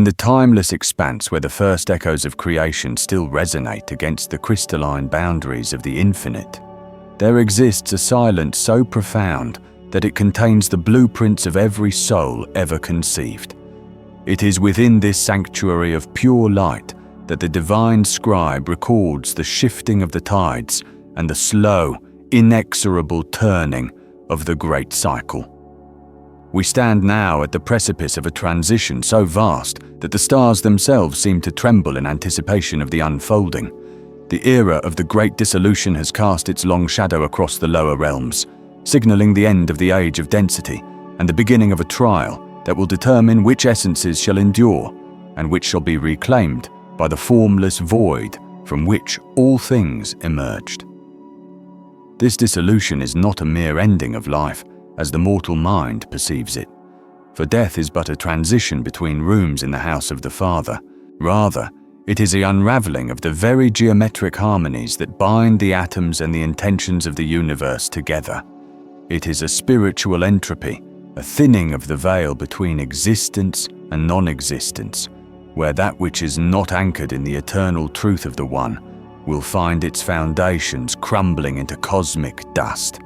the timeless expanse where the first echoes of creation still resonate against the crystalline boundaries of the infinite, there exists a silence so profound that it contains the blueprints of every soul ever conceived. It is within this sanctuary of pure light that the divine scribe records the shifting of the tides and the slow, inexorable turning of the great cycle. We stand now at the precipice of a transition so vast that the stars themselves seem to tremble in anticipation of the unfolding. The era of the Great Dissolution has cast its long shadow across the lower realms, signaling the end of the age of density and the beginning of a trial that will determine which essences shall endure and which shall be reclaimed by the formless void from which all things emerged. This dissolution is not a mere ending of life, as the mortal mind perceives it, for death is but a transition between rooms in the house of the Father. Rather, it is the unraveling of the very geometric harmonies that bind the atoms and the intentions of the universe together. It is a spiritual entropy, a thinning of the veil between existence and non-existence, where that which is not anchored in the eternal truth of the One will find its foundations crumbling into cosmic dust.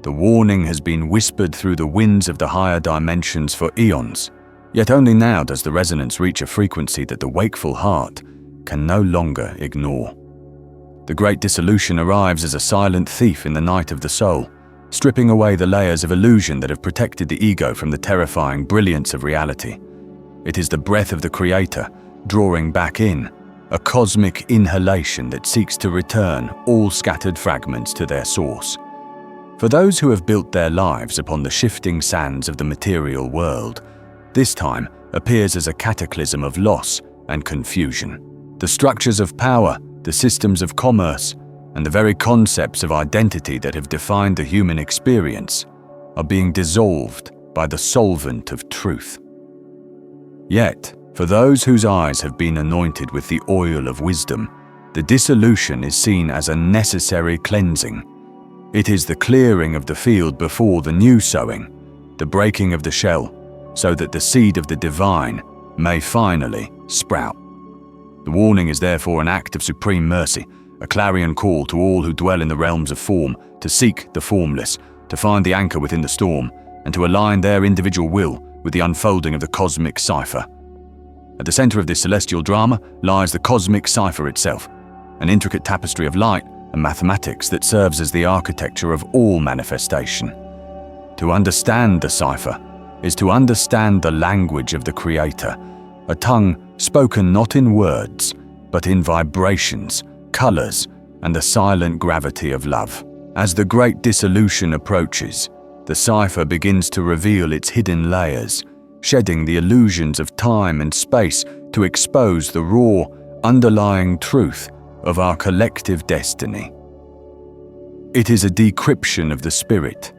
The warning has been whispered through the winds of the higher dimensions for eons, yet only now does the resonance reach a frequency that the wakeful heart can no longer ignore. The Great Dissolution arrives as a silent thief in the night of the soul, stripping away the layers of illusion that have protected the ego from the terrifying brilliance of reality. It is the breath of the Creator, drawing back in, a cosmic inhalation that seeks to return all scattered fragments to their source. For those who have built their lives upon the shifting sands of the material world, this time appears as a cataclysm of loss and confusion. The structures of power, the systems of commerce, and the very concepts of identity that have defined the human experience are being dissolved by the solvent of truth. Yet, for those whose eyes have been anointed with the oil of wisdom, the dissolution is seen as a necessary cleansing. It is the clearing of the field before the new sowing, the breaking of the shell, so that the seed of the divine may finally sprout. The warning is therefore an act of supreme mercy, a clarion call to all who dwell in the realms of form to seek the formless, to find the anchor within the storm, and to align their individual will with the unfolding of the cosmic cipher. At the center of this celestial drama lies the cosmic cipher itself, an intricate tapestry of light and mathematics that serves as the architecture of all manifestation. To understand the cipher is to understand the language of the Creator, a tongue spoken not in words, but in vibrations, colors, and the silent gravity of love. As the Great Dissolution approaches, the cipher begins to reveal its hidden layers, shedding the illusions of time and space to expose the raw, underlying truth of our collective destiny. It is a decryption of the spirit,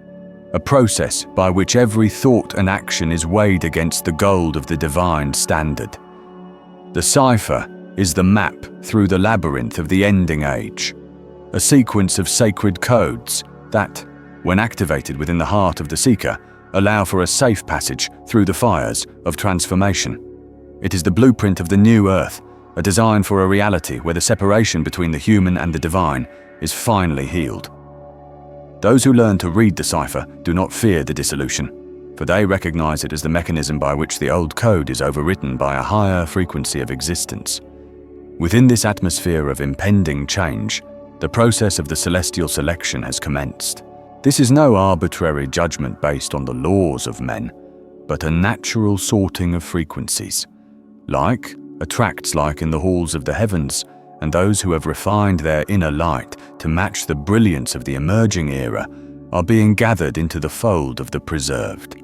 a process by which every thought and action is weighed against the gold of the divine standard. The cipher is the map through the labyrinth of the ending age, a sequence of sacred codes that, when activated within the heart of the seeker, allow for a safe passage through the fires of transformation. It is the blueprint of the new earth, a design for a reality where the separation between the human and the divine is finally healed. Those who learn to read the cipher do not fear the dissolution, for they recognize it as the mechanism by which the old code is overwritten by a higher frequency of existence. Within this atmosphere of impending change, the process of the celestial selection has commenced. This is no arbitrary judgment based on the laws of men, but a natural sorting of frequencies. Like attracts like in the halls of the heavens, and those who have refined their inner light to match the brilliance of the emerging era are being gathered into the fold of the preserved.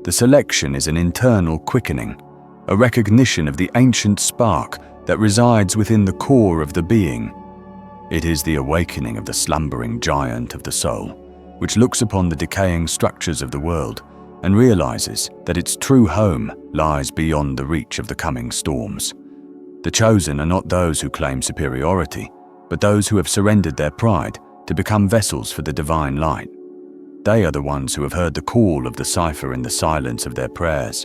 The selection is an internal quickening, a recognition of the ancient spark that resides within the core of the being. It is the awakening of the slumbering giant of the soul, which looks upon the decaying structures of the world and realizes that its true home lies beyond the reach of the coming storms. The chosen are not those who claim superiority, but those who have surrendered their pride to become vessels for the divine light. They are the ones who have heard the call of the cipher in the silence of their prayers,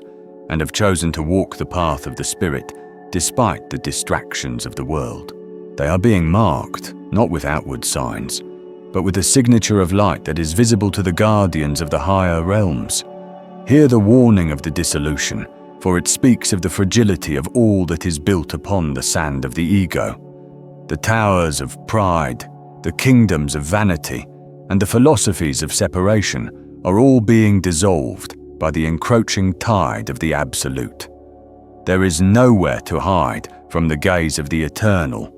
and have chosen to walk the path of the Spirit despite the distractions of the world. They are being marked, not with outward signs, but with a signature of light that is visible to the guardians of the higher realms. Hear the warning of the dissolution, for it speaks of the fragility of all that is built upon the sand of the ego. The towers of pride, the kingdoms of vanity, and the philosophies of separation are all being dissolved by the encroaching tide of the Absolute. There is nowhere to hide from the gaze of the Eternal,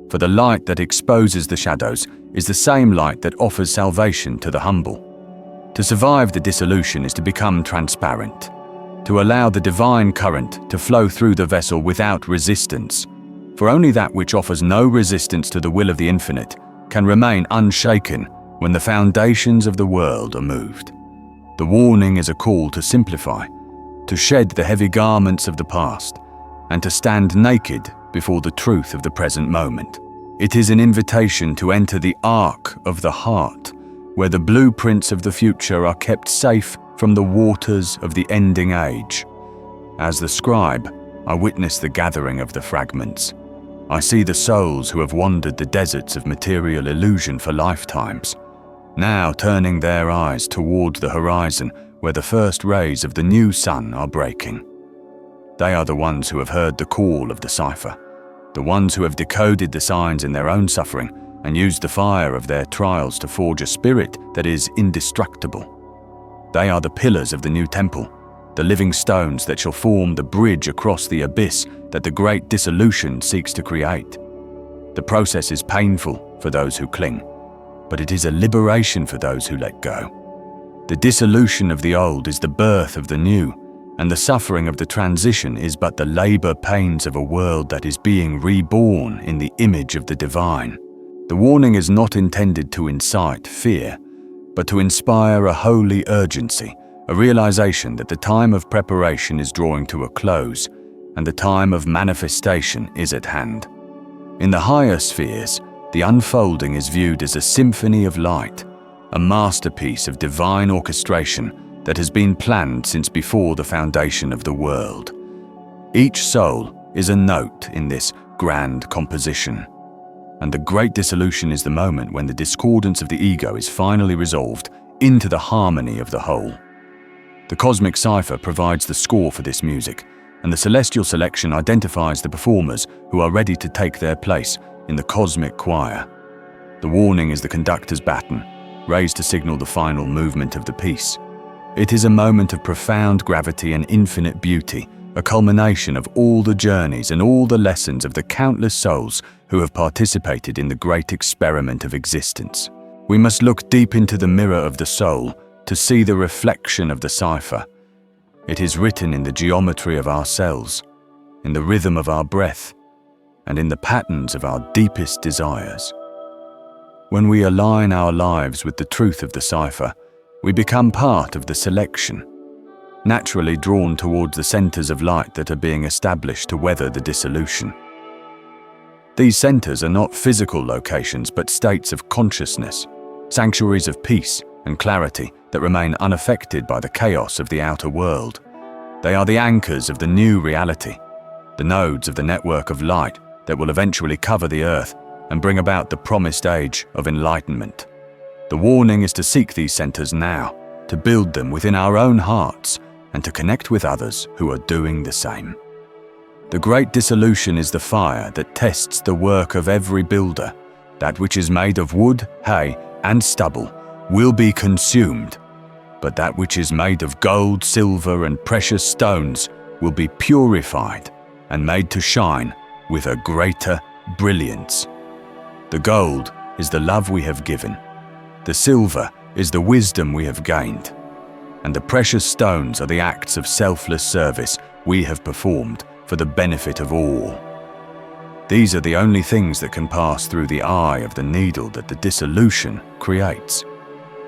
for the light that exposes the shadows is the same light that offers salvation to the humble. To survive the dissolution is to become transparent, to allow the divine current to flow through the vessel without resistance, for only that which offers no resistance to the will of the infinite can remain unshaken when the foundations of the world are moved. The warning is a call to simplify, to shed the heavy garments of the past, and to stand naked before the truth of the present moment. It is an invitation to enter the ark of the heart, where the blueprints of the future are kept safe from the waters of the ending age. As the scribe, I witness the gathering of the fragments. I see the souls who have wandered the deserts of material illusion for lifetimes, now turning their eyes toward the horizon where the first rays of the new sun are breaking. They are the ones who have heard the call of the Cipher, the ones who have decoded the signs in their own suffering and used the fire of their trials to forge a spirit that is indestructible. They are the pillars of the new temple, the living stones that shall form the bridge across the abyss that the great dissolution seeks to create. The process is painful for those who cling, but it is a liberation for those who let go. The dissolution of the old is the birth of the new, and the suffering of the transition is but the labor pains of a world that is being reborn in the image of the divine. The warning is not intended to incite fear, but to inspire a holy urgency, a realization that the time of preparation is drawing to a close, and the time of manifestation is at hand. In the higher spheres, the unfolding is viewed as a symphony of light, a masterpiece of divine orchestration that has been planned since before the foundation of the world. Each soul is a note in this grand composition, and the great dissolution is the moment when the discordance of the ego is finally resolved into the harmony of the whole. The cosmic cipher provides the score for this music, and the celestial selection identifies the performers who are ready to take their place in the cosmic choir. The warning is the conductor's baton, raised to signal the final movement of the piece. It is a moment of profound gravity and infinite beauty, a culmination of all the journeys and all the lessons of the countless souls who have participated in the great experiment of existence. We must look deep into the mirror of the soul to see the reflection of the cipher. It is written in the geometry of our cells, in the rhythm of our breath, and in the patterns of our deepest desires. When we align our lives with the truth of the cipher, we become part of the selection, naturally drawn towards the centers of light that are being established to weather the dissolution. These centers are not physical locations but states of consciousness, sanctuaries of peace and clarity that remain unaffected by the chaos of the outer world. They are the anchors of the new reality, the nodes of the network of light that will eventually cover the earth and bring about the promised age of enlightenment. The warning is to seek these centers now, to build them within our own hearts, and to connect with others who are doing the same. The great dissolution is the fire that tests the work of every builder. That which is made of wood, hay, and stubble will be consumed, but that which is made of gold, silver, and precious stones will be purified and made to shine with a greater brilliance. The gold is the love we have given. The silver is the wisdom we have gained, and the precious stones are the acts of selfless service we have performed for the benefit of all. These are the only things that can pass through the eye of the needle that the dissolution creates.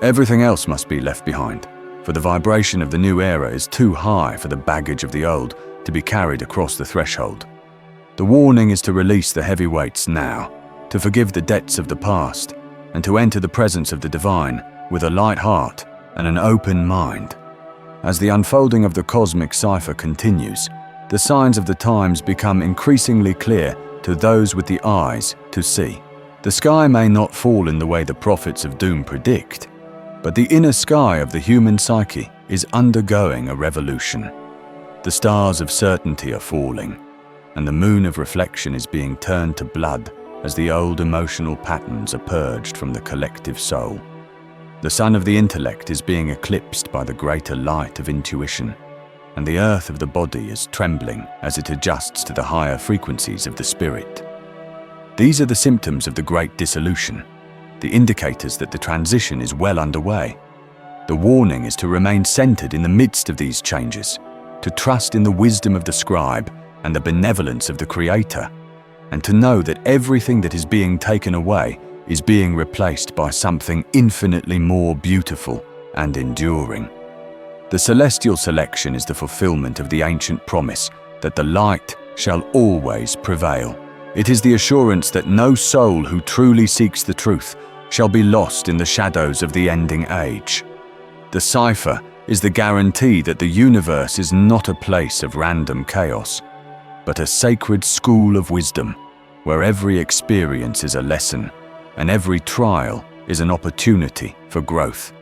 Everything else must be left behind, for the vibration of the new era is too high for the baggage of the old to be carried across the threshold. The warning is to release the heavy weights now, to forgive the debts of the past, and to enter the presence of the divine with a light heart and an open mind. As the unfolding of the cosmic cipher continues, the signs of the times become increasingly clear to those with the eyes to see. The sky may not fall in the way the prophets of doom predict, but the inner sky of the human psyche is undergoing a revolution. The stars of certainty are falling, and the moon of reflection is being turned to blood as the old emotional patterns are purged from the collective soul. The sun of the intellect is being eclipsed by the greater light of intuition, and the earth of the body is trembling as it adjusts to the higher frequencies of the spirit. These are the symptoms of the great dissolution, the indicators that the transition is well underway. The warning is to remain centered in the midst of these changes, to trust in the wisdom of the scribe and the benevolence of the Creator, and to know that everything that is being taken away is being replaced by something infinitely more beautiful and enduring. The celestial selection is the fulfillment of the ancient promise that the light shall always prevail. It is the assurance that no soul who truly seeks the truth shall be lost in the shadows of the ending age. The cipher is the guarantee that the universe is not a place of random chaos, but a sacred school of wisdom, where every experience is a lesson and every trial is an opportunity for growth.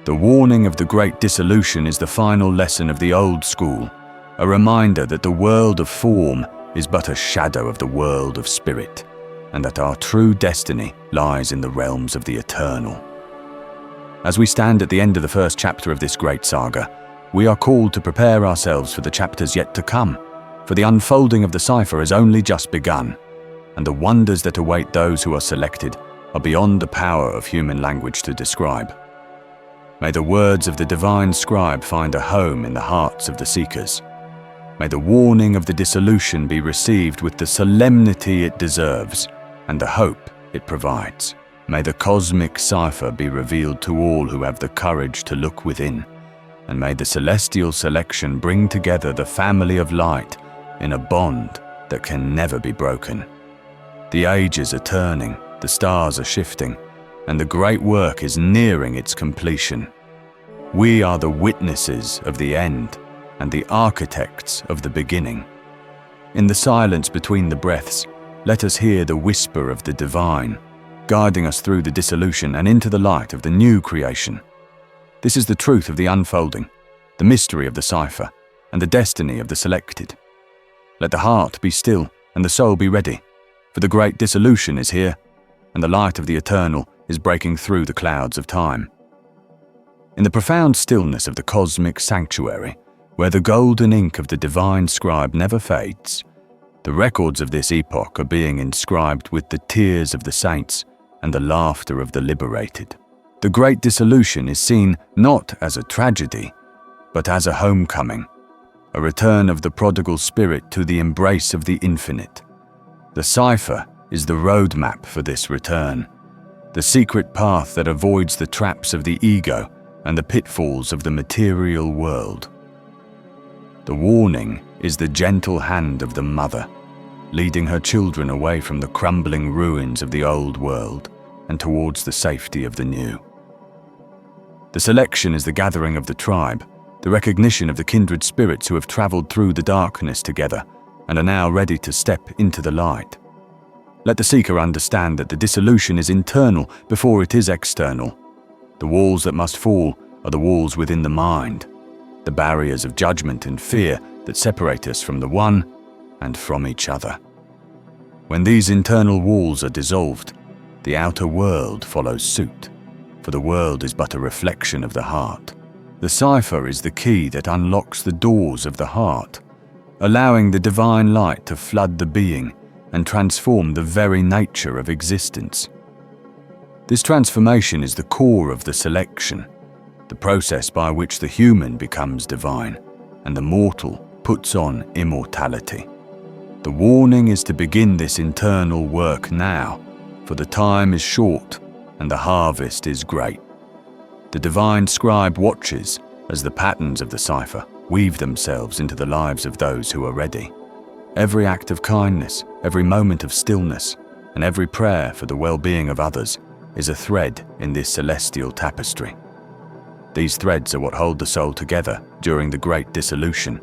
The warning of the great dissolution is the final lesson of the old school, a reminder that the world of form is but a shadow of the world of spirit, and that our true destiny lies in the realms of the eternal. As we stand at the end of the first chapter of this great saga, we are called to prepare ourselves for the chapters yet to come, for the unfolding of the cipher has only just begun, and the wonders that await those who are selected are beyond the power of human language to describe. May the words of the divine scribe find a home in the hearts of the seekers. May the warning of the dissolution be received with the solemnity it deserves and the hope it provides. May the cosmic cipher be revealed to all who have the courage to look within, and may the celestial selection bring together the family of light in a bond that can never be broken. The ages are turning, the stars are shifting, and the great work is nearing its completion. We are the witnesses of the end and the architects of the beginning. In the silence between the breaths, let us hear the whisper of the divine, guiding us through the dissolution and into the light of the new creation. This is the truth of the unfolding, the mystery of the cipher, and the destiny of the selected. Let the heart be still and the soul be ready, for the great dissolution is here, and the light of the eternal is breaking through the clouds of time. In the profound stillness of the cosmic sanctuary, where the golden ink of the divine scribe never fades, the records of this epoch are being inscribed with the tears of the saints and the laughter of the liberated. The great dissolution is seen not as a tragedy, but as a homecoming, a return of the prodigal spirit to the embrace of the infinite. The cipher is the roadmap for this return, the secret path that avoids the traps of the ego and the pitfalls of the material world. The warning is the gentle hand of the mother, leading her children away from the crumbling ruins of the old world and towards the safety of the new. The selection is the gathering of the tribe, the recognition of the kindred spirits who have traveled through the darkness together and are now ready to step into the light. Let the seeker understand that the dissolution is internal before it is external. The walls that must fall are the walls within the mind, the barriers of judgment and fear that separate us from the one and from each other. When these internal walls are dissolved, the outer world follows suit, for the world is but a reflection of the heart. The cipher is the key that unlocks the doors of the heart, allowing the divine light to flood the being and transform the very nature of existence. This transformation is the core of the selection, the process by which the human becomes divine and the mortal puts on immortality. The warning is to begin this internal work now, for the time is short and the harvest is great. The divine scribe watches as the patterns of the cipher weave themselves into the lives of those who are ready. Every act of kindness, every moment of stillness, and every prayer for the well-being of others is a thread in this celestial tapestry. These threads are what hold the soul together during the Great Dissolution,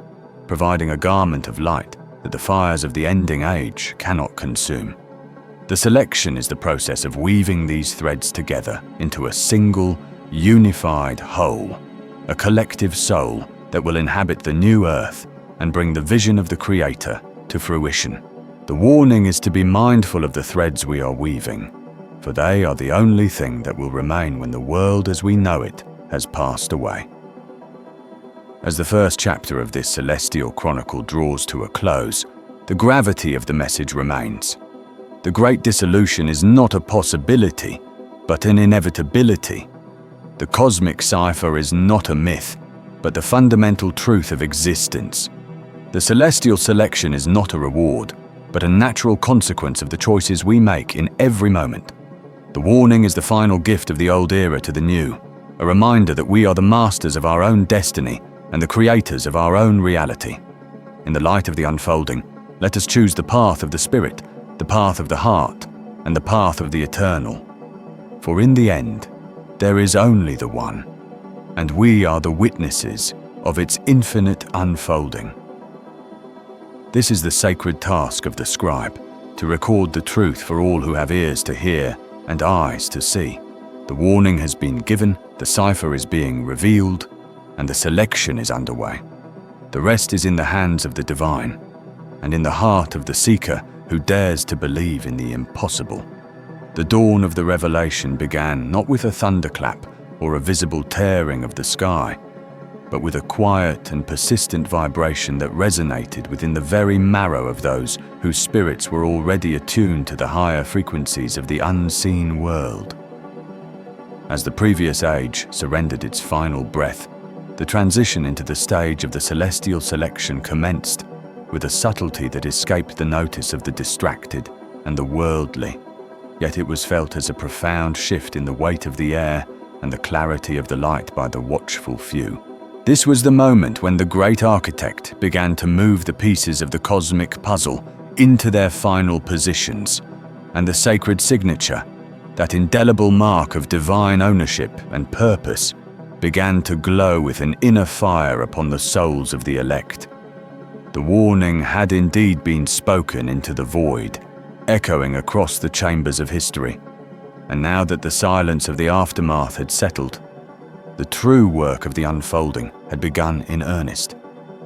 providing a garment of light that the fires of the ending age cannot consume. The selection is the process of weaving these threads together into a single, unified whole, a collective soul that will inhabit the new earth and bring the vision of the Creator to fruition. The warning is to be mindful of the threads we are weaving, for they are the only thing that will remain when the world as we know it has passed away. As the first chapter of this celestial chronicle draws to a close, the gravity of the message remains. The Great Dissolution is not a possibility, but an inevitability. The cosmic cipher is not a myth, but the fundamental truth of existence. The celestial selection is not a reward, but a natural consequence of the choices we make in every moment. The warning is the final gift of the old era to the new, a reminder that we are the masters of our own destiny and the creators of our own reality. In the light of the unfolding, let us choose the path of the Spirit, the path of the heart, and the path of the eternal. For in the end, there is only the one, and we are the witnesses of its infinite unfolding. This is the sacred task of the scribe, to record the truth for all who have ears to hear and eyes to see. The warning has been given, the cipher is being revealed, and the selection is underway. The rest is in the hands of the divine, and in the heart of the seeker who dares to believe in the impossible. The dawn of the revelation began not with a thunderclap or a visible tearing of the sky, but with a quiet and persistent vibration that resonated within the very marrow of those whose spirits were already attuned to the higher frequencies of the unseen world. As the previous age surrendered its final breath, the transition into the stage of the celestial selection commenced with a subtlety that escaped the notice of the distracted and the worldly. Yet it was felt as a profound shift in the weight of the air and the clarity of the light by the watchful few. This was the moment when the great architect began to move the pieces of the cosmic puzzle into their final positions, and the sacred signature, that indelible mark of divine ownership and purpose, began to glow with an inner fire upon the souls of the elect. The warning had indeed been spoken into the void, echoing across the chambers of history, and now that the silence of the aftermath had settled, the true work of the unfolding had begun in earnest.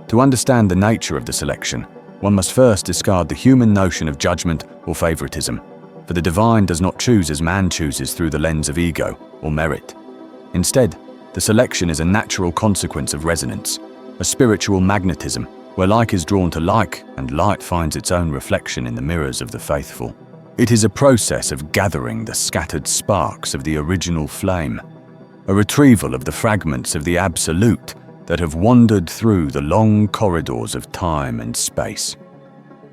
To understand the nature of the selection, one must first discard the human notion of judgment or favoritism, for the divine does not choose as man chooses through the lens of ego or merit. Instead, the selection is a natural consequence of resonance, a spiritual magnetism where like is drawn to like and light finds its own reflection in the mirrors of the faithful. It is a process of gathering the scattered sparks of the original flame, a retrieval of the fragments of the absolute that have wandered through the long corridors of time and space.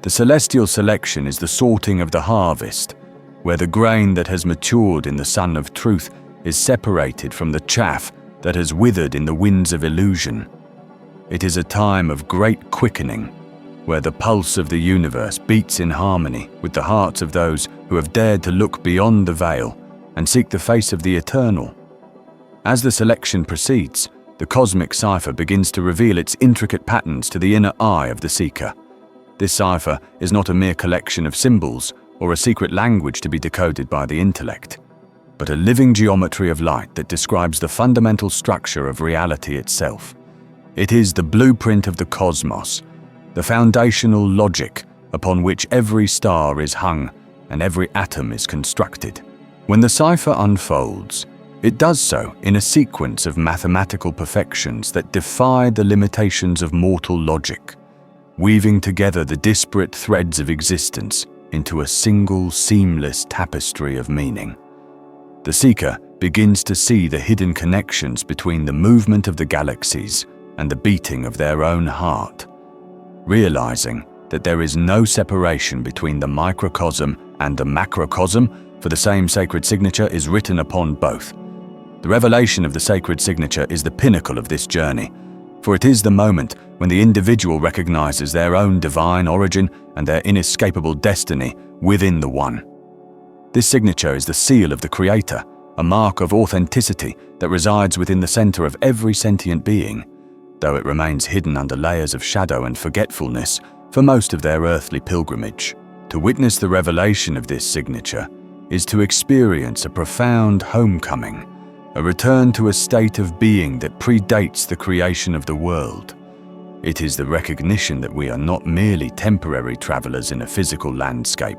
The celestial selection is the sorting of the harvest, where the grain that has matured in the sun of truth is separated from the chaff that has withered in the winds of illusion. It is a time of great quickening, where the pulse of the universe beats in harmony with the hearts of those who have dared to look beyond the veil and seek the face of the eternal. As the selection proceeds, the cosmic cipher begins to reveal its intricate patterns to the inner eye of the seeker. This cipher is not a mere collection of symbols or a secret language to be decoded by the intellect, but a living geometry of light that describes the fundamental structure of reality itself. It is the blueprint of the cosmos, the foundational logic upon which every star is hung and every atom is constructed. When the cipher unfolds, it does so in a sequence of mathematical perfections that defy the limitations of mortal logic, weaving together the disparate threads of existence into a single seamless tapestry of meaning. The seeker begins to see the hidden connections between the movement of the galaxies and the beating of their own heart, realizing that there is no separation between the microcosm and the macrocosm, for the same sacred signature is written upon both. The revelation of the sacred signature is the pinnacle of this journey, for it is the moment when the individual recognizes their own divine origin and their inescapable destiny within the One. This signature is the seal of the Creator, a mark of authenticity that resides within the center of every sentient being, though it remains hidden under layers of shadow and forgetfulness for most of their earthly pilgrimage. To witness the revelation of this signature is to experience a profound homecoming, a return to a state of being that predates the creation of the world. It is the recognition that we are not merely temporary travelers in a physical landscape,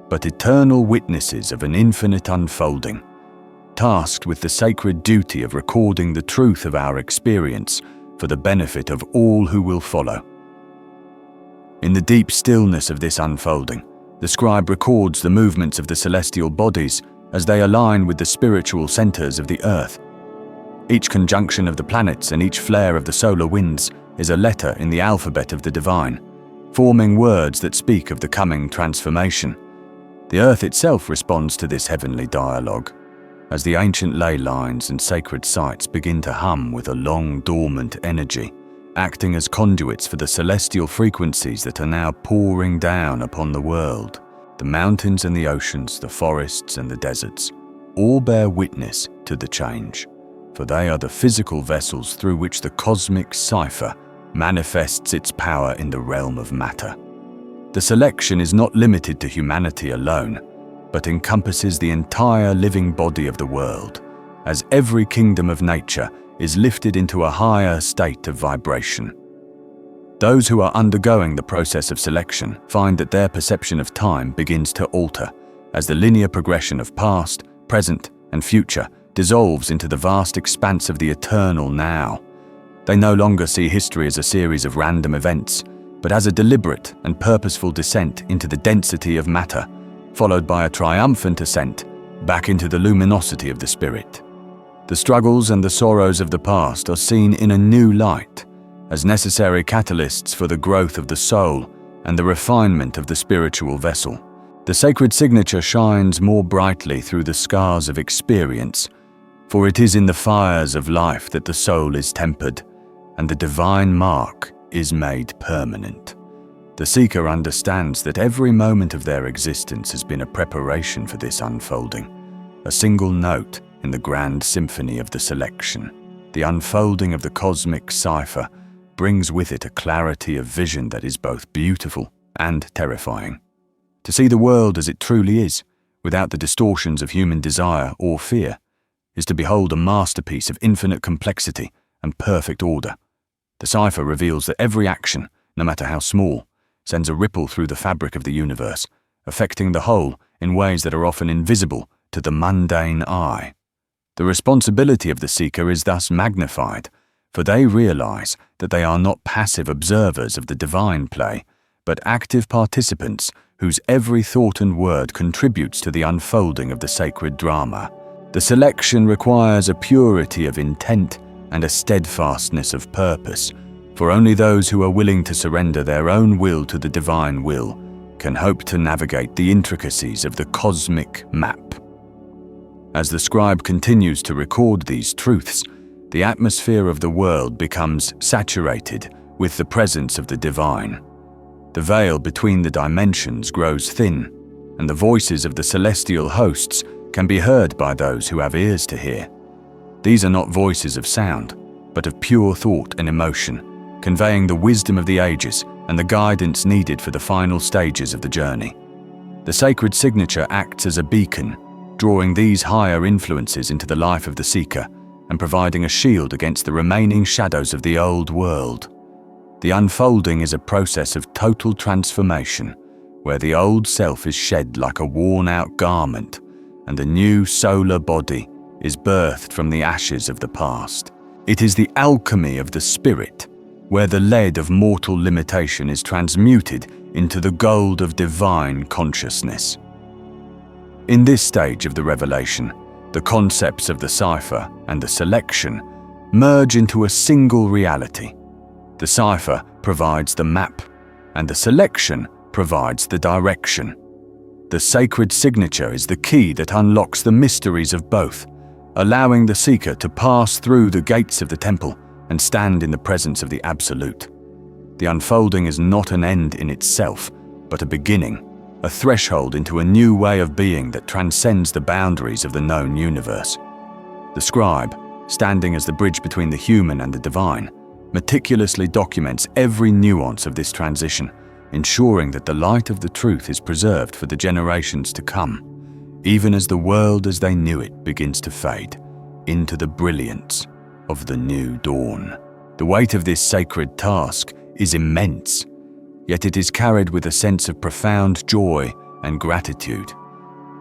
but eternal witnesses of an infinite unfolding, tasked with the sacred duty of recording the truth of our experience for the benefit of all who will follow. In the deep stillness of this unfolding, the scribe records the movements of the celestial bodies as they align with the spiritual centers of the earth. Each conjunction of the planets and each flare of the solar winds is a letter in the alphabet of the divine, forming words that speak of the coming transformation. The earth itself responds to this heavenly dialogue, as the ancient ley lines and sacred sites begin to hum with a long dormant energy, acting as conduits for the celestial frequencies that are now pouring down upon the world. The mountains and the oceans, the forests and the deserts, all bear witness to the change, for they are the physical vessels through which the cosmic cipher manifests its power in the realm of matter. The selection is not limited to humanity alone, but encompasses the entire living body of the world, as every kingdom of nature is lifted into a higher state of vibration. Those who are undergoing the process of selection find that their perception of time begins to alter, as the linear progression of past, present, and future dissolves into the vast expanse of the eternal now. They no longer see history as a series of random events, but as a deliberate and purposeful descent into the density of matter, followed by a triumphant ascent back into the luminosity of the spirit. The struggles and the sorrows of the past are seen in a new light, as necessary catalysts for the growth of the soul and the refinement of the spiritual vessel. The sacred signature shines more brightly through the scars of experience, for it is in the fires of life that the soul is tempered, and the divine mark is made permanent. The seeker understands that every moment of their existence has been a preparation for this unfolding, a single note in the grand symphony of the selection. The unfolding of the cosmic cipher brings with it a clarity of vision that is both beautiful and terrifying. To see the world as it truly is, without the distortions of human desire or fear, is to behold a masterpiece of infinite complexity and perfect order. The cipher reveals that every action, no matter how small, sends a ripple through the fabric of the universe, affecting the whole in ways that are often invisible to the mundane eye. The responsibility of the seeker is thus magnified, for they realize that they are not passive observers of the divine play, but active participants whose every thought and word contributes to the unfolding of the sacred drama. The selection requires a purity of intent and a steadfastness of purpose, for only those who are willing to surrender their own will to the divine will can hope to navigate the intricacies of the cosmic map. As the scribe continues to record these truths, the atmosphere of the world becomes saturated with the presence of the divine. The veil between the dimensions grows thin, and the voices of the celestial hosts can be heard by those who have ears to hear. These are not voices of sound, but of pure thought and emotion, conveying the wisdom of the ages and the guidance needed for the final stages of the journey. The sacred signature acts as a beacon, drawing these higher influences into the life of the seeker and providing a shield against the remaining shadows of the old world. The unfolding is a process of total transformation, where the old self is shed like a worn-out garment, and a new solar body is birthed from the ashes of the past. It is the alchemy of the spirit, where the lead of mortal limitation is transmuted into the gold of divine consciousness. In this stage of the revelation, the concepts of the cipher and the selection merge into a single reality. The cipher provides the map, and the selection provides the direction. The sacred signature is the key that unlocks the mysteries of both, allowing the seeker to pass through the gates of the temple and stand in the presence of the Absolute. The unfolding is not an end in itself, but a beginning, a beginning of the a threshold into a new way of being that transcends the boundaries of the known universe. The scribe, standing as the bridge between the human and the divine, meticulously documents every nuance of this transition, ensuring that the light of the truth is preserved for the generations to come, even as the world as they knew it begins to fade into the brilliance of the new dawn. The weight of this sacred task is immense, yet it is carried with a sense of profound joy and gratitude.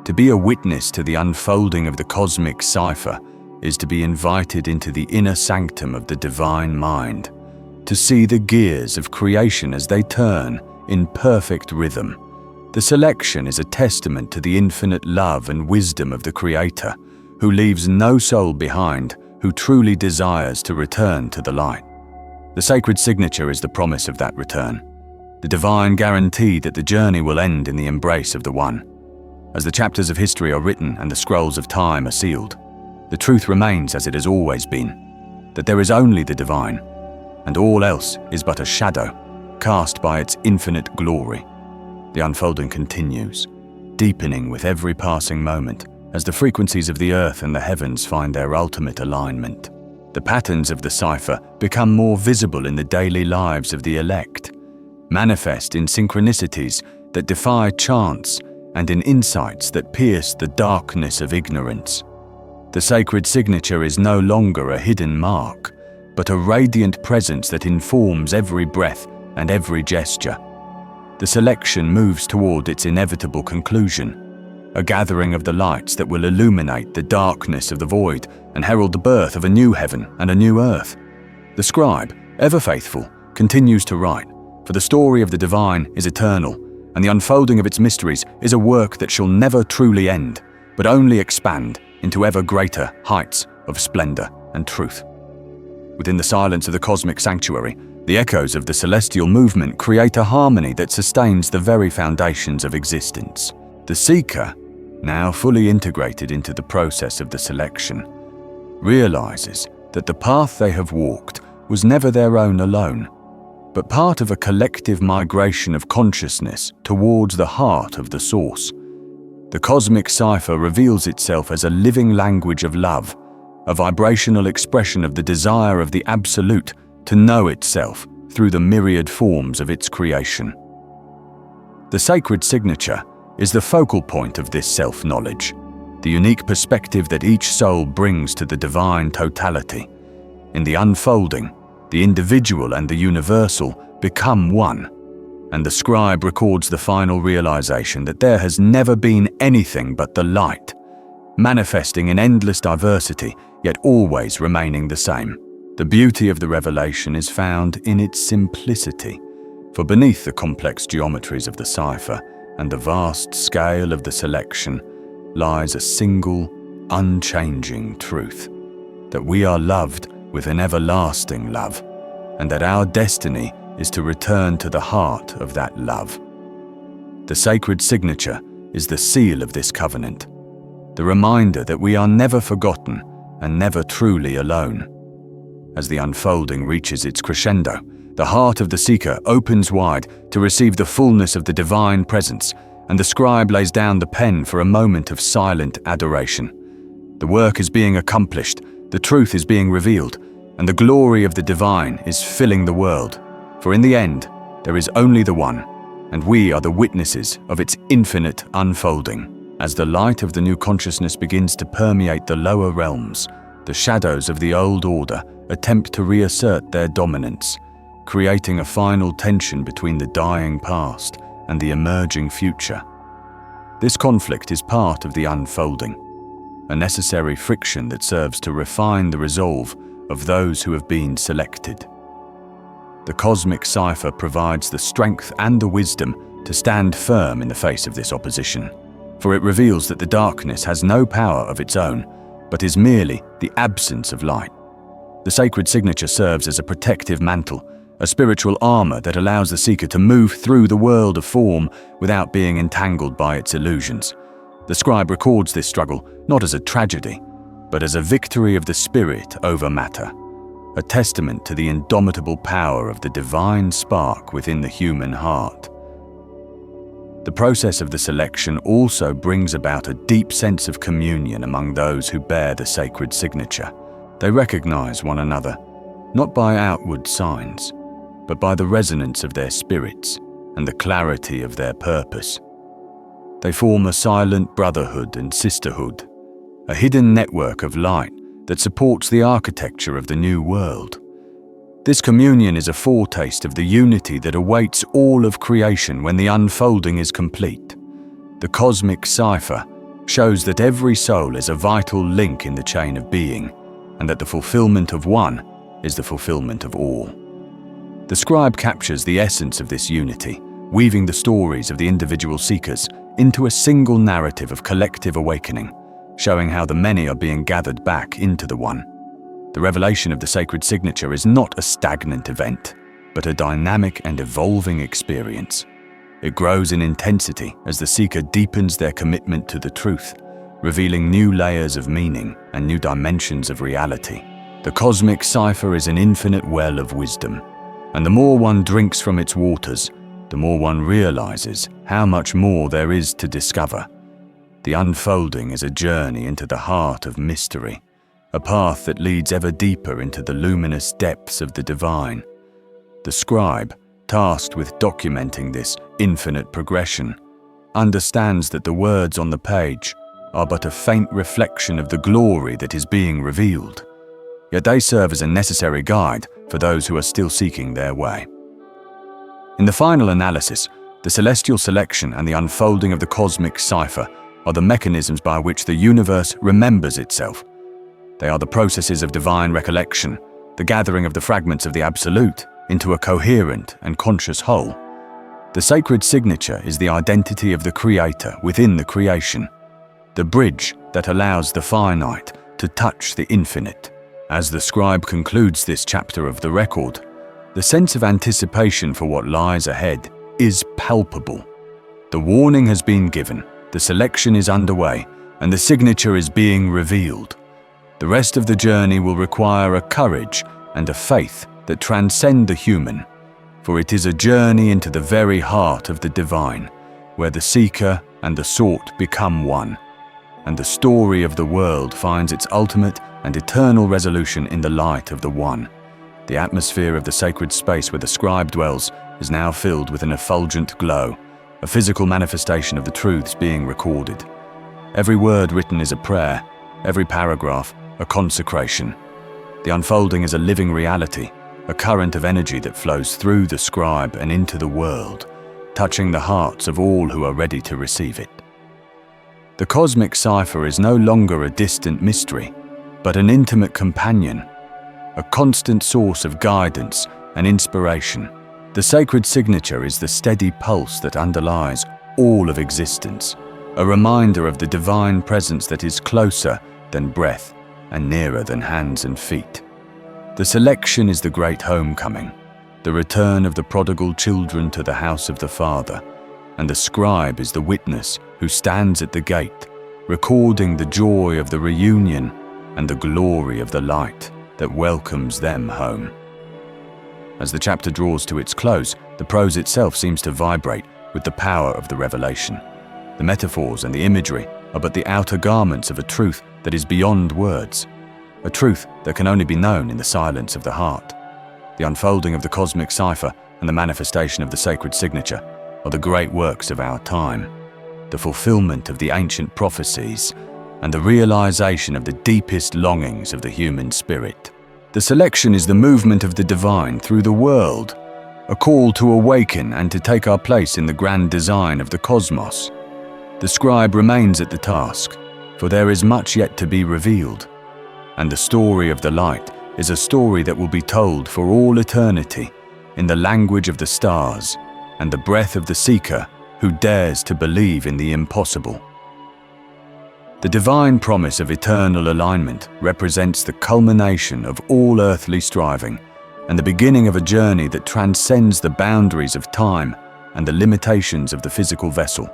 To be a witness to the unfolding of the cosmic cipher is to be invited into the inner sanctum of the divine mind, to see the gears of creation as they turn in perfect rhythm. The selection is a testament to the infinite love and wisdom of the Creator, who leaves no soul behind who truly desires to return to the light. The sacred signature is the promise of that return, the divine guarantee that the journey will end in the embrace of the One. As the chapters of history are written and the scrolls of time are sealed, the truth remains as it has always been, that there is only the divine, and all else is but a shadow cast by its infinite glory. The unfolding continues, deepening with every passing moment as the frequencies of the earth and the heavens find their ultimate alignment. The patterns of the cipher become more visible in the daily lives of the elect, manifest in synchronicities that defy chance and in insights that pierce the darkness of ignorance. The sacred signature is no longer a hidden mark, but a radiant presence that informs every breath and every gesture. The selection moves toward its inevitable conclusion, a gathering of the lights that will illuminate the darkness of the void and herald the birth of a new heaven and a new earth. The scribe, ever faithful, continues to write, for the story of the divine is eternal, and the unfolding of its mysteries is a work that shall never truly end, but only expand into ever greater heights of splendor and truth. Within the silence of the cosmic sanctuary, the echoes of the celestial movement create a harmony that sustains the very foundations of existence. The seeker, now fully integrated into the process of the selection, realizes that the path they have walked was never their own alone, but part of a collective migration of consciousness towards the heart of the source. The cosmic cipher reveals itself as a living language of love, a vibrational expression of the desire of the Absolute to know itself through the myriad forms of its creation. The sacred signature is the focal point of this self-knowledge, the unique perspective that each soul brings to the divine totality. In the unfolding, the individual and the universal become one, and the scribe records the final realization that there has never been anything but the light, manifesting in endless diversity, yet always remaining the same. The beauty of the revelation is found in its simplicity, for beneath the complex geometries of the cipher and the vast scale of the selection lies a single, unchanging truth, that we are loved with an everlasting love, and that our destiny is to return to the heart of that love. The sacred signature is the seal of this covenant, the reminder that we are never forgotten and never truly alone. As the unfolding reaches its crescendo, the heart of the seeker opens wide to receive the fullness of the divine presence, and the scribe lays down the pen for a moment of silent adoration. The work is being accomplished, the truth is being revealed, and the glory of the divine is filling the world. For in the end, there is only the One, and we are the witnesses of its infinite unfolding. As the light of the new consciousness begins to permeate the lower realms, the shadows of the old order attempt to reassert their dominance, creating a final tension between the dying past and the emerging future. This conflict is part of the unfolding, a necessary friction that serves to refine the resolve of those who have been selected. The cosmic cipher provides the strength and the wisdom to stand firm in the face of this opposition, for it reveals that the darkness has no power of its own, but is merely the absence of light. The sacred signature serves as a protective mantle, a spiritual armor that allows the seeker to move through the world of form without being entangled by its illusions. The scribe records this struggle not as a tragedy, but as a victory of the spirit over matter, a testament to the indomitable power of the divine spark within the human heart. The process of the selection also brings about a deep sense of communion among those who bear the sacred signature. They recognize one another, not by outward signs, but by the resonance of their spirits and the clarity of their purpose. They form a silent brotherhood and sisterhood, a hidden network of light that supports the architecture of the new world. This communion is a foretaste of the unity that awaits all of creation when the unfolding is complete. The cosmic cipher shows that every soul is a vital link in the chain of being, and that the fulfillment of one is the fulfillment of all. The scribe captures the essence of this unity, weaving the stories of the individual seekers into a single narrative of collective awakening, showing how the many are being gathered back into the one. The revelation of the sacred signature is not a stagnant event, but a dynamic and evolving experience. It grows in intensity as the seeker deepens their commitment to the truth, revealing new layers of meaning and new dimensions of reality. The cosmic cipher is an infinite well of wisdom, and the more one drinks from its waters, the more one realizes how much more there is to discover. The unfolding is a journey into the heart of mystery, a path that leads ever deeper into the luminous depths of the divine. The scribe, tasked with documenting this infinite progression, understands that the words on the page are but a faint reflection of the glory that is being revealed, yet they serve as a necessary guide for those who are still seeking their way. In the final analysis, the celestial selection and the unfolding of the cosmic cipher are the mechanisms by which the universe remembers itself. They are the processes of divine recollection, the gathering of the fragments of the Absolute into a coherent and conscious whole. The sacred signature is the identity of the Creator within the creation, the bridge that allows the finite to touch the infinite. As the scribe concludes this chapter of the record, the sense of anticipation for what lies ahead is palpable. The warning has been given, the selection is underway, and the signature is being revealed. The rest of the journey will require a courage and a faith that transcend the human, for it is a journey into the very heart of the divine, where the seeker and the sought become one, and the story of the world finds its ultimate and eternal resolution in the light of the one. The atmosphere of the sacred space where the scribe dwells is now filled with an effulgent glow, a physical manifestation of the truths being recorded. Every word written is a prayer, every paragraph a consecration. The unfolding is a living reality, a current of energy that flows through the scribe and into the world, touching the hearts of all who are ready to receive it. The cosmic cipher is no longer a distant mystery, but an intimate companion, a constant source of guidance and inspiration. The sacred signature is the steady pulse that underlies all of existence, a reminder of the divine presence that is closer than breath and nearer than hands and feet. The selection is the great homecoming, the return of the prodigal children to the house of the Father, and the scribe is the witness who stands at the gate, recording the joy of the reunion and the glory of the light that welcomes them home. As the chapter draws to its close, the prose itself seems to vibrate with the power of the revelation. The metaphors and the imagery are but the outer garments of a truth that is beyond words, a truth that can only be known in the silence of the heart. The unfolding of the cosmic cipher and the manifestation of the sacred signature are the great works of our time, the fulfillment of the ancient prophecies, and the realization of the deepest longings of the human spirit. The selection is the movement of the divine through the world, a call to awaken and to take our place in the grand design of the cosmos. The scribe remains at the task, for there is much yet to be revealed, and the story of the light is a story that will be told for all eternity in the language of the stars and the breath of the seeker who dares to believe in the impossible. The divine promise of eternal alignment represents the culmination of all earthly striving and the beginning of a journey that transcends the boundaries of time and the limitations of the physical vessel.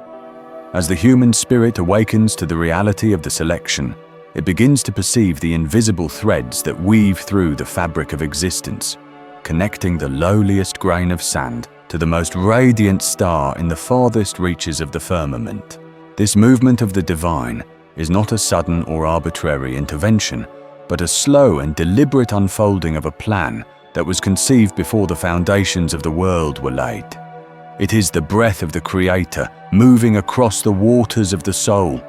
As the human spirit awakens to the reality of the selection, it begins to perceive the invisible threads that weave through the fabric of existence, connecting the lowliest grain of sand to the most radiant star in the farthest reaches of the firmament. This movement of the divine is not a sudden or arbitrary intervention, but a slow and deliberate unfolding of a plan that was conceived before the foundations of the world were laid. It is the breath of the Creator moving across the waters of the soul,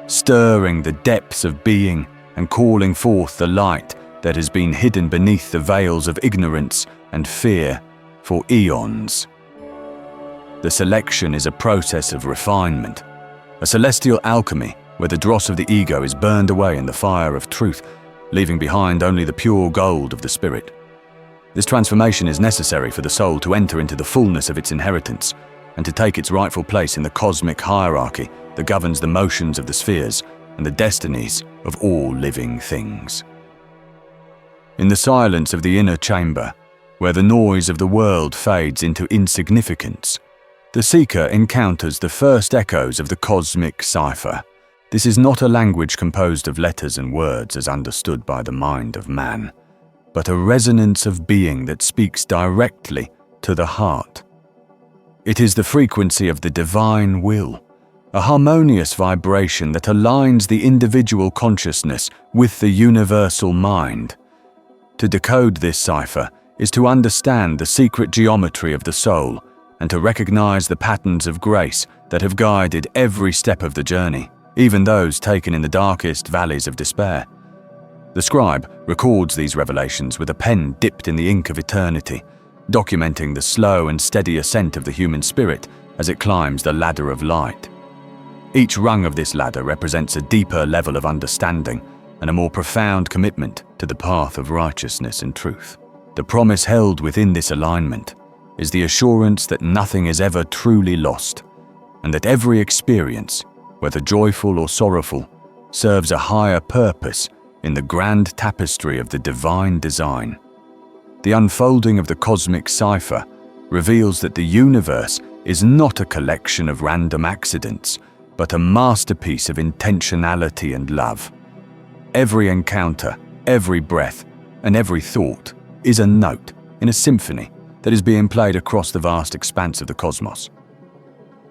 stirring the depths of being and calling forth the light that has been hidden beneath the veils of ignorance and fear for eons. The selection is a process of refinement, a celestial alchemy where the dross of the ego is burned away in the fire of truth, leaving behind only the pure gold of the spirit. This transformation is necessary for the soul to enter into the fullness of its inheritance and to take its rightful place in the cosmic hierarchy that governs the motions of the spheres and the destinies of all living things. In the silence of the inner chamber, where the noise of the world fades into insignificance, the seeker encounters the first echoes of the cosmic cipher. This is not a language composed of letters and words as understood by the mind of man, but a resonance of being that speaks directly to the heart. It is the frequency of the divine will, a harmonious vibration that aligns the individual consciousness with the universal mind. To decode this cipher is to understand the secret geometry of the soul and to recognize the patterns of grace that have guided every step of the journey, even those taken in the darkest valleys of despair. The scribe records these revelations with a pen dipped in the ink of eternity, documenting the slow and steady ascent of the human spirit as it climbs the ladder of light. Each rung of this ladder represents a deeper level of understanding and a more profound commitment to the path of righteousness and truth. The promise held within this alignment is the assurance that nothing is ever truly lost, and that every experience, whether joyful or sorrowful, serves a higher purpose in the grand tapestry of the divine design. The unfolding of the cosmic cipher reveals that the universe is not a collection of random accidents, but a masterpiece of intentionality and love. Every encounter, every breath, and every thought is a note in a symphony that is being played across the vast expanse of the cosmos.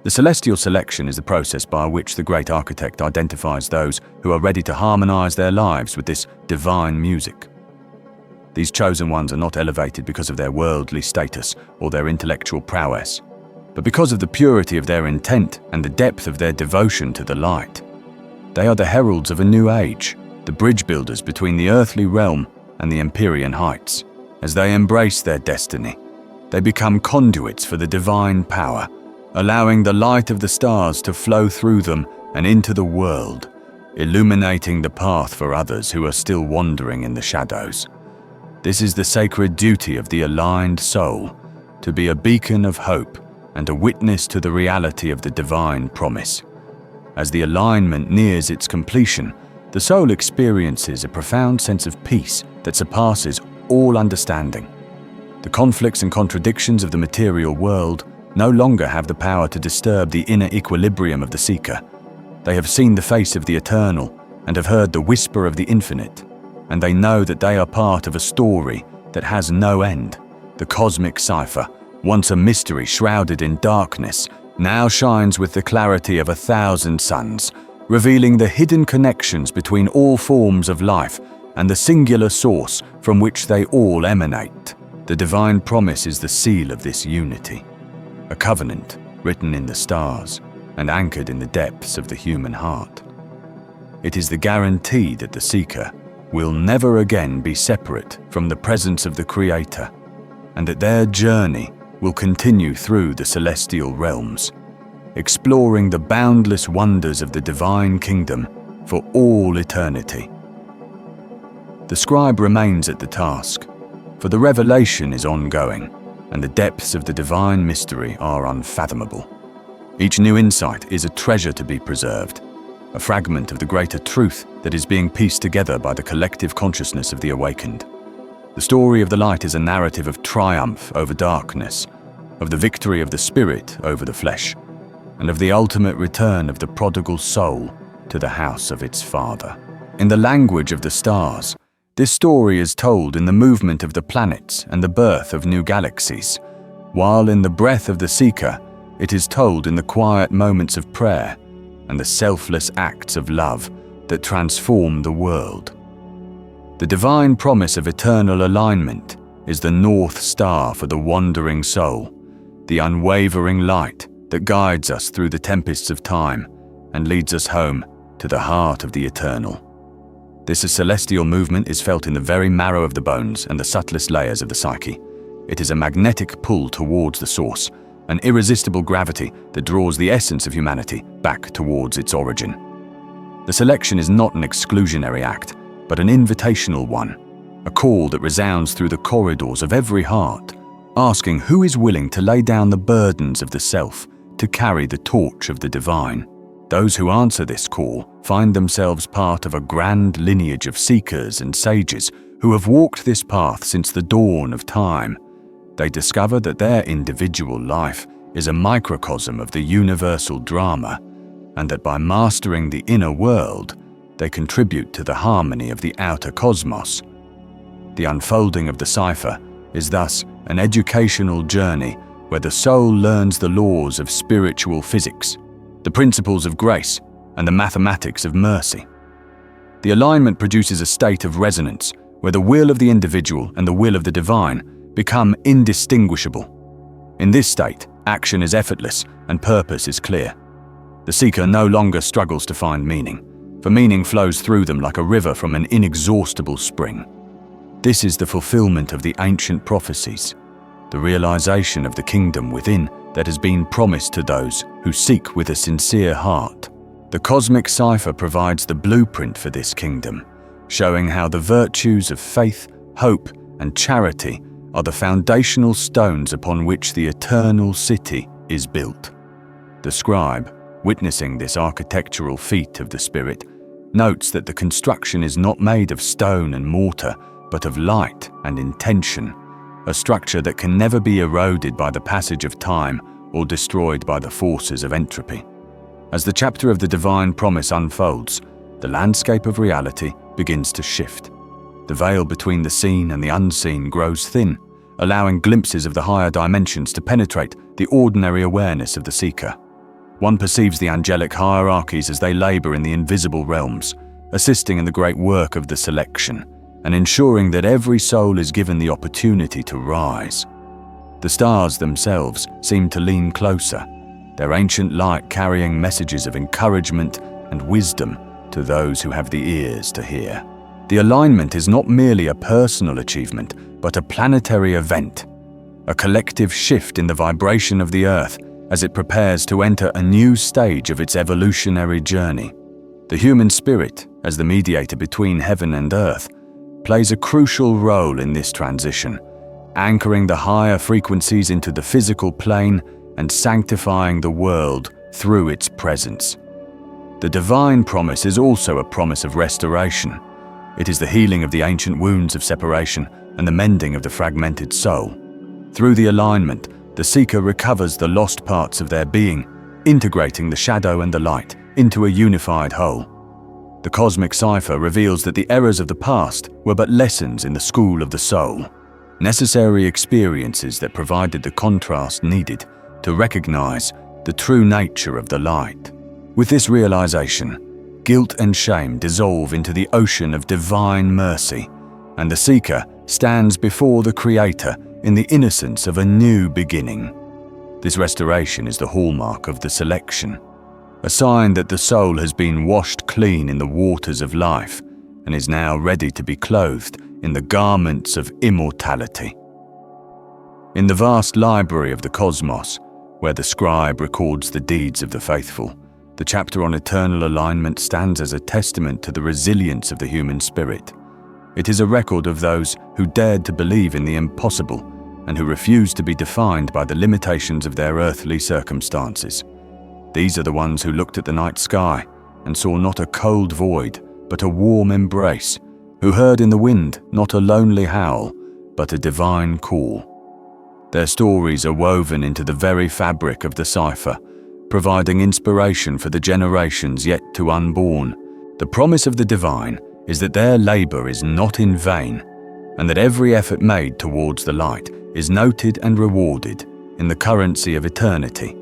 The celestial selection is the process by which the great architect identifies those who are ready to harmonize their lives with this divine music. These chosen ones are not elevated because of their worldly status or their intellectual prowess, but because of the purity of their intent and the depth of their devotion to the light. They are the heralds of a new age, the bridge builders between the earthly realm and the empyrean heights. As they embrace their destiny, they become conduits for the divine power, allowing the light of the stars to flow through them and into the world, illuminating the path for others who are still wandering in the shadows. This is the sacred duty of the aligned soul, to be a beacon of hope and a witness to the reality of the divine promise. As the alignment nears its completion, the soul experiences a profound sense of peace that surpasses all understanding. The conflicts and contradictions of the material world no longer have the power to disturb the inner equilibrium of the seeker. They have seen the face of the eternal and have heard the whisper of the infinite, and they know that they are part of a story that has no end. The cosmic cipher, once a mystery shrouded in darkness, now shines with the clarity of 1,000 suns, revealing the hidden connections between all forms of life and the singular source from which they all emanate. The divine promise is the seal of this unity, a covenant written in the stars and anchored in the depths of the human heart. It is the guarantee that the seeker will never again be separate from the presence of the Creator, and that their journey will continue through the celestial realms, exploring the boundless wonders of the divine kingdom for all eternity. The scribe remains at the task, for the revelation is ongoing, and the depths of the divine mystery are unfathomable. Each new insight is a treasure to be preserved, a fragment of the greater truth that is being pieced together by the collective consciousness of the awakened. The story of the light is a narrative of triumph over darkness, of the victory of the spirit over the flesh, and of the ultimate return of the prodigal soul to the house of its father. In the language of the stars, this story is told in the movement of the planets and the birth of new galaxies. while in the breath of the seeker, it is told in the quiet moments of prayer and the selfless acts of love that transform the world. The divine promise of eternal alignment is the North Star for the wandering soul, the unwavering light that guides us through the tempests of time and leads us home to the heart of the eternal. This celestial movement is felt in the very marrow of the bones and the subtlest layers of the psyche. It is a magnetic pull towards the source, an irresistible gravity that draws the essence of humanity back towards its origin. The selection is not an exclusionary act, but an invitational one, a call that resounds through the corridors of every heart, asking who is willing to lay down the burdens of the self to carry the torch of the divine. Those who answer this call find themselves part of a grand lineage of seekers and sages who have walked this path since the dawn of time. They discover that their individual life is a microcosm of the universal drama, and that by mastering the inner world, they contribute to the harmony of the outer cosmos. The unfolding of the cipher is thus an educational journey where the soul learns the laws of spiritual physics, the principles of grace, and the mathematics of mercy. The alignment produces a state of resonance where the will of the individual and the will of the divine become indistinguishable. In this state, action is effortless and purpose is clear. The seeker no longer struggles to find meaning, for meaning flows through them like a river from an inexhaustible spring. This is the fulfillment of the ancient prophecies, the realization of the kingdom within that has been promised to those who seek with a sincere heart. The cosmic cipher provides the blueprint for this kingdom, showing how the virtues of faith, hope, and charity are the foundational stones upon which the eternal city is built. The scribe, witnessing this architectural feat of the spirit, notes that the construction is not made of stone and mortar, but of light and intention, a structure that can never be eroded by the passage of time or destroyed by the forces of entropy. As the chapter of the divine promise unfolds, the landscape of reality begins to shift. The veil between the seen and the unseen grows thin, allowing glimpses of the higher dimensions to penetrate the ordinary awareness of the seeker. One perceives the angelic hierarchies as they labor in the invisible realms, assisting in the great work of the selection, and ensuring that every soul is given the opportunity to rise. The stars themselves seem to lean closer, their ancient light carrying messages of encouragement and wisdom to those who have the ears to hear. The alignment is not merely a personal achievement, but a planetary event, a collective shift in the vibration of the Earth as it prepares to enter a new stage of its evolutionary journey. The human spirit, as the mediator between heaven and earth, plays a crucial role in this transition, anchoring the higher frequencies into the physical plane and sanctifying the world through its presence. The divine promise is also a promise of restoration. It is the healing of the ancient wounds of separation and the mending of the fragmented soul. Through the alignment, the seeker recovers the lost parts of their being, integrating the shadow and the light into a unified whole. The cosmic cipher reveals that the errors of the past were but lessons in the school of the soul, necessary experiences that provided the contrast needed to recognize the true nature of the light. With this realization, guilt and shame dissolve into the ocean of divine mercy, and the seeker stands before the Creator in the innocence of a new beginning. This restoration is the hallmark of the selection, a sign that the soul has been washed clean in the waters of life and is now ready to be clothed in the garments of immortality. In the vast library of the cosmos, where the scribe records the deeds of the faithful, the chapter on eternal alignment stands as a testament to the resilience of the human spirit. It is a record of those who dared to believe in the impossible and who refused to be defined by the limitations of their earthly circumstances. These are the ones who looked at the night sky and saw not a cold void, but a warm embrace, who heard in the wind not a lonely howl, but a divine call. Their stories are woven into the very fabric of the cipher, providing inspiration for the generations yet to unborn. The promise of the divine is that their labor is not in vain, and that every effort made towards the light is noted and rewarded. in the currency of eternity.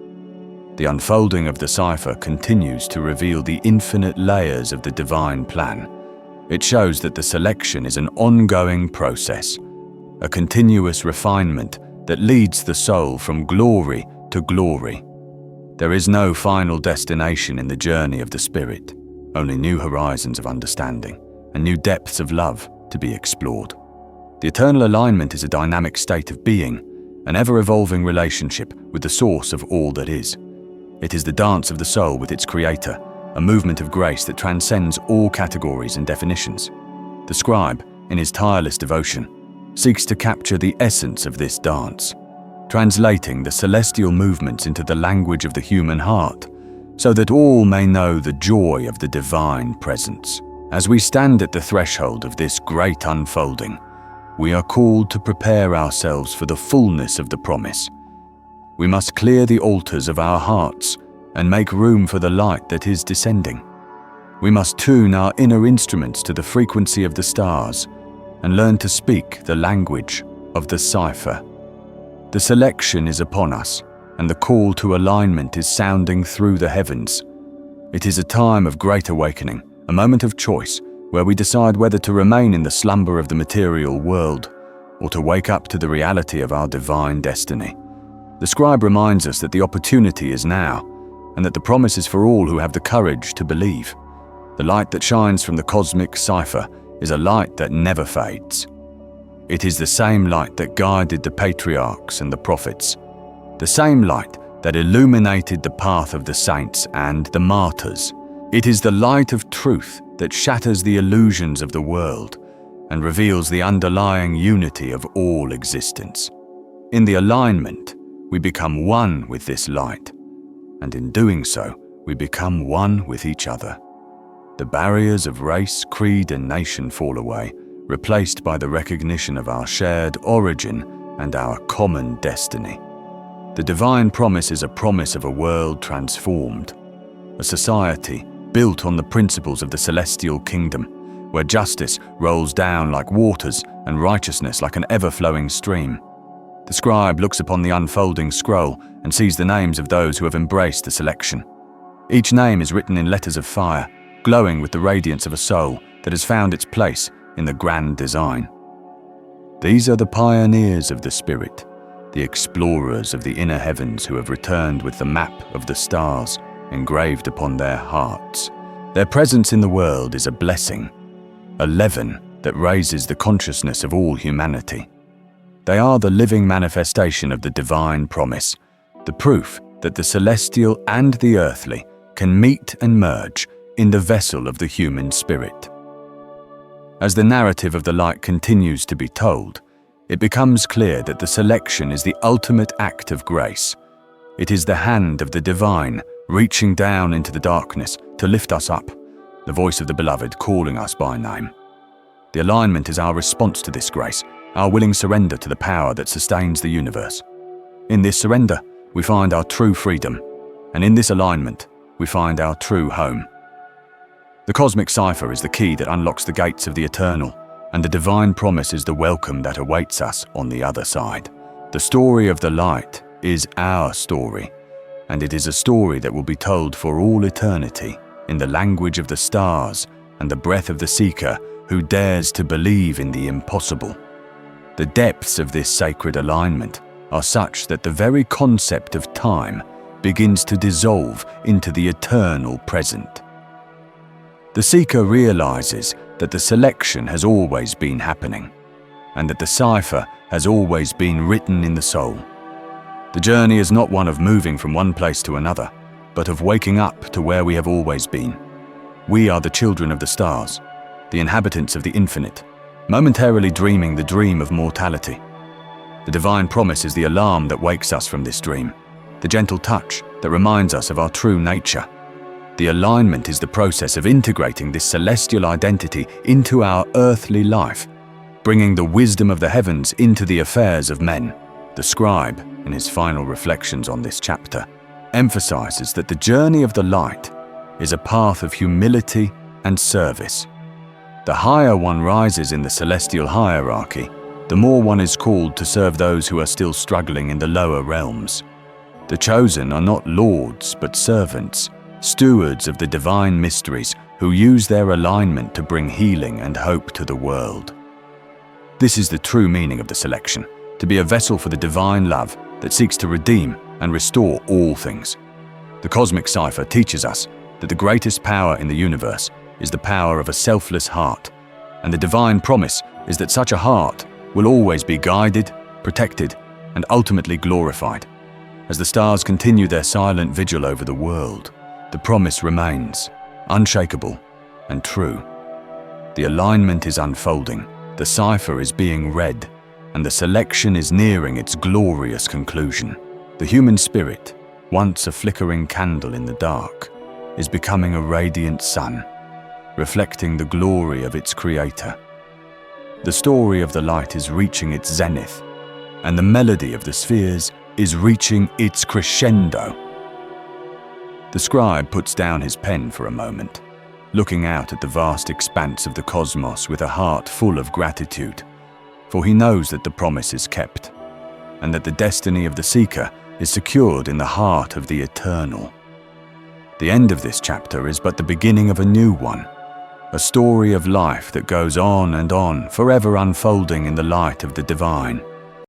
The unfolding of the cipher continues to reveal the infinite layers of the divine plan. It shows that the selection is an ongoing process, a continuous refinement that leads the soul from glory to glory. There is no final destination in the journey of the spirit, only new horizons of understanding and new depths of love to be explored. The eternal alignment is a dynamic state of being, an ever-evolving relationship with the source of all that is. It is the dance of the soul with its creator, a movement of grace that transcends all categories and definitions. The scribe, in his tireless devotion, seeks to capture the essence of this dance, translating the celestial movements into the language of the human heart, so that all may know the joy of the divine presence. As we stand at the threshold of this great unfolding, we are called to prepare ourselves for the fullness of the promise. We must clear the altars of our hearts and make room for the light that is descending. We must tune our inner instruments to the frequency of the stars and learn to speak the language of the cipher. The selection is upon us, and the call to alignment is sounding through the heavens. It is a time of great awakening, a moment of choice, where we decide whether to remain in the slumber of the material world or to wake up to the reality of our divine destiny. The scribe reminds us that the opportunity is now, and that the promise is for all who have the courage to believe. The light that shines from the cosmic cipher is a light that never fades. It is the same light that guided the patriarchs and the prophets, the same light that illuminated the path of the saints and the martyrs. It is the light of truth that shatters the illusions of the world and reveals the underlying unity of all existence. In the alignment, we become one with this light, and in doing so, we become one with each other. The barriers of race, creed, and nation fall away, replaced by the recognition of our shared origin and our common destiny. The divine promise is a promise of a world transformed, a society built on the principles of the celestial kingdom, where justice rolls down like waters and righteousness like an ever-flowing stream. The scribe looks upon the unfolding scroll and sees the names of those who have embraced the selection. Each name is written in letters of fire, glowing with the radiance of a soul that has found its place in the grand design. These are the pioneers of the spirit, the explorers of the inner heavens who have returned with the map of the stars engraved upon their hearts. Their presence in the world is a blessing, a leaven that raises the consciousness of all humanity. They are the living manifestation of the divine promise, the proof that the celestial and the earthly can meet and merge in the vessel of the human spirit. As the narrative of the light continues to be told, it becomes clear that the selection is the ultimate act of grace. It is the hand of the divine reaching down into the darkness to lift us up, the voice of the beloved calling us by name. The alignment is our response to this grace, our willing surrender to the power that sustains the universe. In this surrender, we find our true freedom, and in this alignment, we find our true home. The cosmic cipher is the key that unlocks the gates of the eternal, and the divine promise is the welcome that awaits us on the other side. The story of the light is our story, and it is a story that will be told for all eternity in the language of the stars and the breath of the seeker who dares to believe in the impossible. The depths of this sacred alignment are such that the very concept of time begins to dissolve into the eternal present. The seeker realizes that the selection has always been happening, and that the cipher has always been written in the soul. The journey is not one of moving from one place to another, but of waking up to where we have always been. We are the children of the stars, the inhabitants of the infinite, momentarily dreaming the dream of mortality. The divine promise is the alarm that wakes us from this dream, the gentle touch that reminds us of our true nature. The alignment is the process of integrating this celestial identity into our earthly life, bringing the wisdom of the heavens into the affairs of men. The scribe, in his final reflections on this chapter, emphasizes that the journey of the light is a path of humility and service. The higher one rises in the celestial hierarchy, the more one is called to serve those who are still struggling in the lower realms. The chosen are not lords, but servants, stewards of the divine mysteries who use their alignment to bring healing and hope to the world. This is the true meaning of the selection, to be a vessel for the divine love that seeks to redeem and restore all things. The cosmic cipher teaches us that the greatest power in the universe is the power of a selfless heart, and the divine promise is that such a heart will always be guided, protected, and ultimately glorified. As the stars continue their silent vigil over the world, the promise remains unshakable and true. The alignment is unfolding, the cipher is being read, and the selection is nearing its glorious conclusion. The human spirit, once a flickering candle in the dark, is becoming a radiant sun, reflecting the glory of its creator. The story of the light is reaching its zenith, and the melody of the spheres is reaching its crescendo. The scribe puts down his pen for a moment, looking out at the vast expanse of the cosmos with a heart full of gratitude, for he knows that the promise is kept, and that the destiny of the seeker is secured in the heart of the eternal. The end of this chapter is but the beginning of a new one, a story of life that goes on and on, forever unfolding in the light of the divine.